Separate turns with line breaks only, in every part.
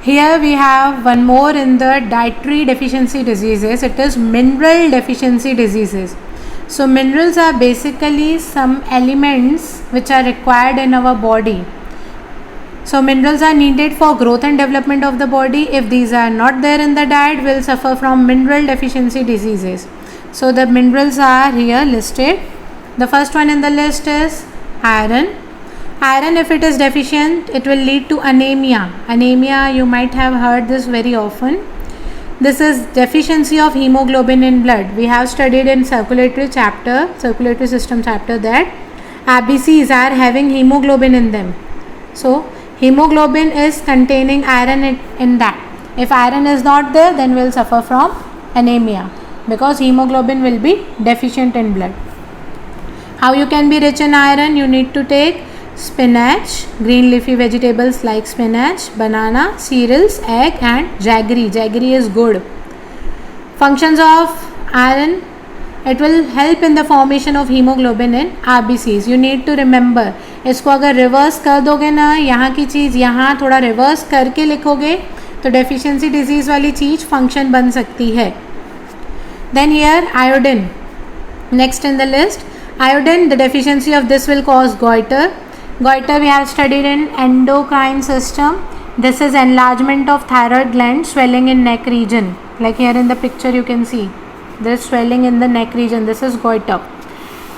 Here we have one more in the dietary deficiency diseases. It is mineral deficiency diseases. So minerals are basically some elements which are required in our body. So minerals are needed for growth and development of the body. If these are not there in the diet, we'll suffer from mineral deficiency diseases. So the minerals are here listed. The first one in the list is iron. Iron, if it is deficient, it will lead to anemia. Anemia, you might have heard this very often. This is deficiency of hemoglobin in blood. We have studied in circulatory system chapter, that RBCs are having hemoglobin in them. So hemoglobin is containing iron in that. If iron is not there, then we will suffer from anemia because hemoglobin will be deficient in blood. How you can be rich in iron? You need to take spinach, green leafy vegetables like spinach, banana, cereals, egg and jaggery. Jaggery is good. Functions of iron: it will help in the formation of hemoglobin in RBCs. You need to remember, इसको अगर reverse कर दोगे ना, यहाँ की चीज़ यहाँ थोड़ा reverse करके लिखोगे तो डेफिशिएंसी डिजीज़ वाली चीज़ फंक्शन बन सकती है. Then here iodine, next in the list. Iodine, the deficiency of this will cause goiter. Goiter we have studied in endocrine system. This is enlargement of thyroid gland, swelling in neck region. Like here in the picture you can see there is swelling in the neck region. This is goiter.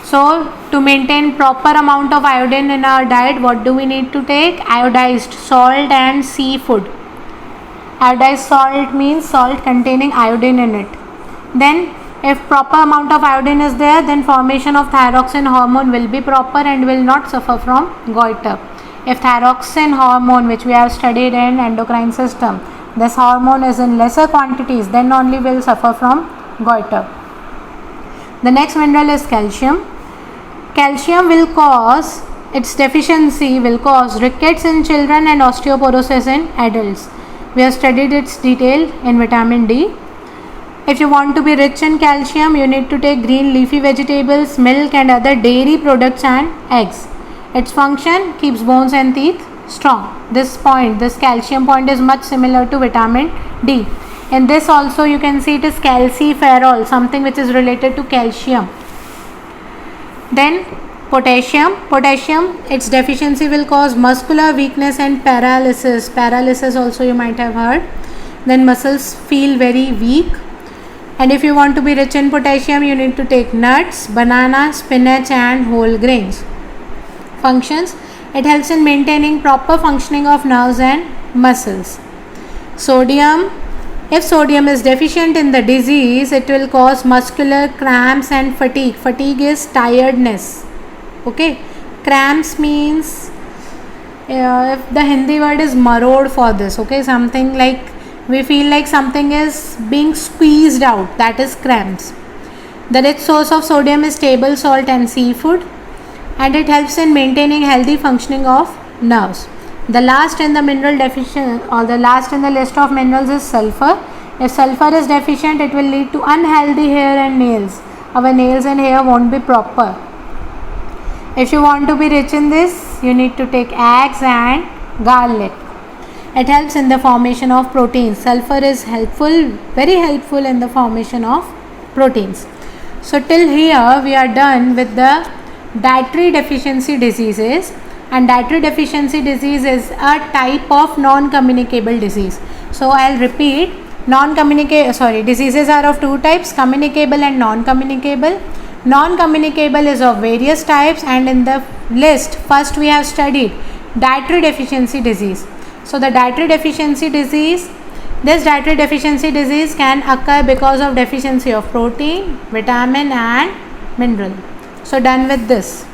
So to maintain proper amount of iodine in our diet, what do we need to take? Iodized salt and seafood. Iodized salt means salt containing iodine in it. Then if proper amount of iodine is there, then formation of thyroxine hormone will be proper and will not suffer from goiter. If thyroxine hormone, which we have studied in endocrine system, this hormone is in lesser quantities, then only will suffer from goiter. The next mineral is calcium. Calcium will cause, its deficiency will cause rickets in children and osteoporosis in adults. We have studied its detail in vitamin D. If you want to be rich in calcium, you need to take green leafy vegetables, milk and other dairy products and eggs. Its function: keeps bones and teeth strong. This calcium point is much similar to vitamin D. In this also you can see it is calciferol, something which is related to calcium. Then potassium. Potassium, its deficiency will cause muscular weakness and paralysis. Paralysis also you might have heard. Then muscles feel very weak. And if you want to be rich in potassium, you need to take nuts, banana, spinach and whole grains. Functions: it helps in maintaining proper functioning of nerves and muscles. Sodium, if sodium is deficient in the disease, it will cause muscular cramps and fatigue. Fatigue is tiredness. Okay, cramps means if the Hindi word is marod for this. Okay, something like we feel like something is being squeezed out, that is cramps. The rich source of sodium is table salt and seafood, and it helps in maintaining healthy functioning of nerves. The last in the mineral deficient, or the last in the list of minerals, is sulfur. If sulfur is deficient, it will lead to unhealthy hair and nails. Our nails and hair won't be proper. If you want to be rich in this, you need to take eggs and garlic. It helps in the formation of proteins. Sulfur is helpful, very helpful in the formation of proteins. So till here we are done with the dietary deficiency diseases. And dietary deficiency disease is a type of non-communicable disease. So I'll repeat. Diseases are of two types: communicable and non-communicable. Non-communicable is of various types, and in the list first we have studied dietary deficiency disease. So the dietary deficiency disease, this dietary deficiency disease can occur because of deficiency of protein, vitamin and mineral. So done with this.